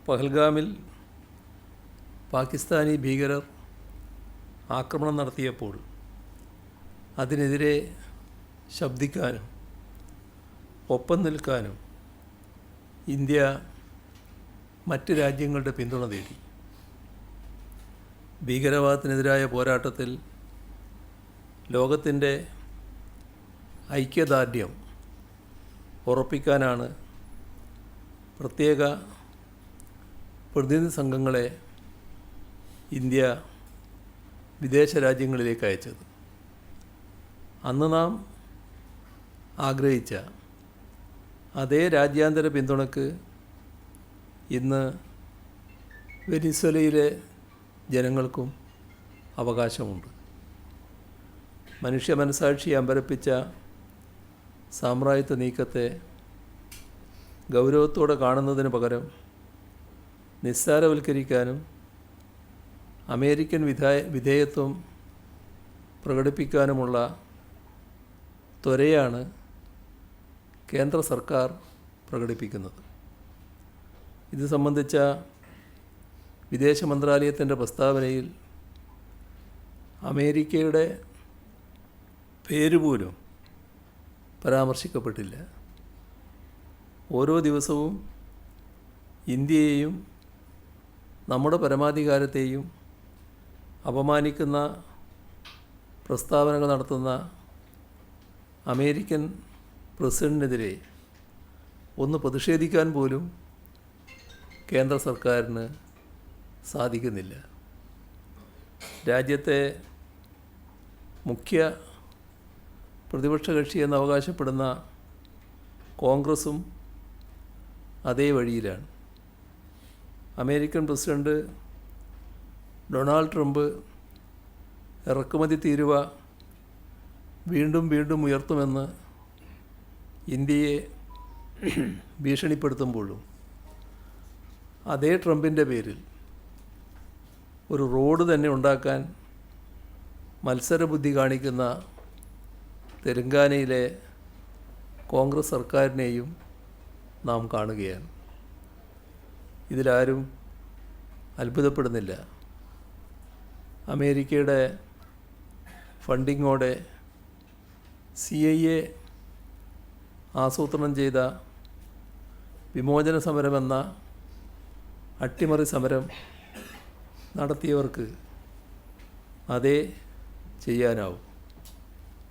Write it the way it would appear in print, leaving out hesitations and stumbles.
പഹൽഗാമിൽ പാകിസ്ഥാനി ഭീകരർ ആക്രമണം നടത്തിയപ്പോൾ അതിനെതിരെ ശബ്ദിക്കാനും ഒപ്പം നിൽക്കാനും ഇന്ത്യ മറ്റ് രാജ്യങ്ങളുടെ പിന്തുണ തേടി. ഭീകരവാദത്തിനെതിരായ പോരാട്ടത്തിൽ ലോകത്തിൻ്റെ ഐക്യദാർഢ്യം ഉറപ്പിക്കാനാണ് പ്രത്യേക പ്രതിനിധി സംഘങ്ങളെ ഇന്ത്യ വിദേശ രാജ്യങ്ങളിലേക്ക് അയച്ചത്. അന്ന് നാം ആഗ്രഹിച്ച അതേ രാജ്യാന്തര പിന്തുണക്ക് ഇന്ന് വെനിസ്വേലയിലെ ജനങ്ങൾക്കും അവകാശമുണ്ട്. മനുഷ്യ മനസാക്ഷി അമ്പരപ്പിച്ച സാമ്രാജ്യത്വ നീക്കത്തെ ഗൗരവത്തോടെ കാണുന്നതിന് പകരം നിസ്സാരവൽക്കരിക്കാനും അമേരിക്കൻ വിധേയത്വം പ്രകടിപ്പിക്കാനുമുള്ള ത്വരയാണ് കേന്ദ്ര സർക്കാർ പ്രകടിപ്പിക്കുന്നത്. ഇത് സംബന്ധിച്ച വിദേശ മന്ത്രാലയത്തിൻ്റെ പ്രസ്താവനയിൽ അമേരിക്കയുടെ പേരുപോലും പരാമർശിക്കപ്പെട്ടില്ല. ഓരോ ദിവസവും ഇന്ത്യയെയും നമ്മുടെ പരമാധികാരത്തെയും അപമാനിക്കുന്ന പ്രസ്താവനകൾ നടത്തുന്ന അമേരിക്കൻ പ്രസിഡന്റിനെതിരെ ഒന്ന് പ്രതിഷേധിക്കാൻ പോലും കേന്ദ്ര സർക്കാരിന് സാധിക്കുന്നില്ല. രാജ്യത്തെ മുഖ്യ പ്രതിപക്ഷ കക്ഷിയെന്ന് അവകാശപ്പെടുന്ന കോൺഗ്രസും അതേ വഴിയിലാണ്. അമേരിക്കൻ പ്രസിഡന്റ് ഡൊണാൾഡ് ട്രംപ് ഇറക്കുമതി തീരുവ വീണ്ടും വീണ്ടും ഉയർത്തുമെന്ന് ഇന്ത്യയെ ഭീഷണിപ്പെടുത്തുമ്പോഴും അതേ ട്രംപിൻ്റെ പേരിൽ ഒരു റോഡ് തന്നെ ഉണ്ടാക്കാൻ മത്സരബുദ്ധി കാണിക്കുന്ന തെലങ്കാനയിലെ കോൺഗ്രസ് സർക്കാരിനെയും നാം കാണുകയാണ്. ഇതിലാരും അത്ഭുതപ്പെടുന്നില്ല. അമേരിക്കയുടെ ഫണ്ടിങ്ങോടെ CIA ആസൂത്രണം ചെയ്ത വിമോചന സമരമെന്ന അട്ടിമറി സമരം നടത്തിയവർക്ക് അതേ ചെയ്യാനാവും.